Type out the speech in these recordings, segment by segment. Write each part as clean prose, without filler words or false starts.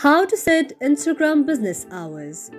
How to set Instagram business hours.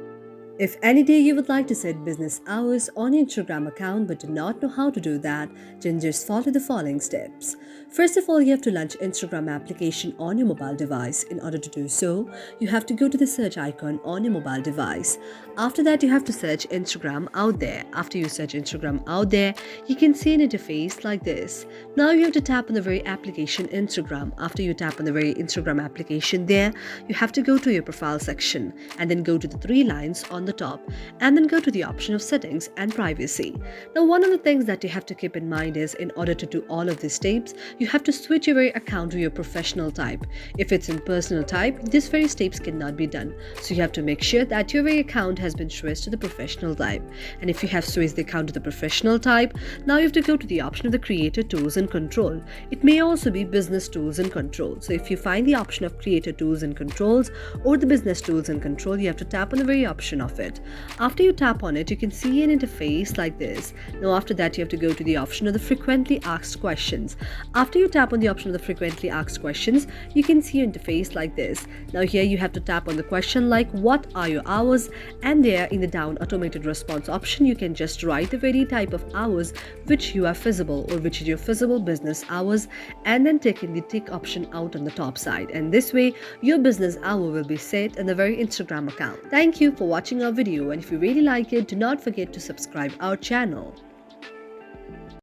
If any day you would like to set business hours on your Instagram account but do not know how to do that, then just follow the following steps. First of all, you have to launch Instagram application on your mobile device. In order to do so, you have to go to the search icon on your mobile device. After that, you have to search Instagram out there. After you search Instagram out there, you can see an interface like this. Now you have to tap on the very application Instagram. After you tap on the very Instagram application there, you have to go to your profile section and then go to the three lines on the top and then go to the option of settings and privacy. Now, one of the things that you have to keep in mind is in order to do all of these steps, you have to switch your very account to your professional type. If it's in personal type, these very steps cannot be done. So you have to make sure that your very account has been switched to the professional type. And if you have switched the account to the professional type, now you have to go to the option of the creator tools and control. It may also be business tools and control. So if you find the option of creator tools and controls or the business tools and control, you have to tap on the very option of it. After you tap on it, you can see an interface like this. Now after that, you have to go to the option of the frequently asked questions. After you tap on the option of the frequently asked questions, you can see an interface like this. Now here you have to tap on the question like what are your hours, and there in the down automated response option, you can just write the very type of hours which you are feasible or which is your feasible business hours, and then taking the tick option out on the top side. And this way your business hour will be set in the very Instagram account. Thank you for watching our video, and if you really like it, do not forget to subscribe our channel.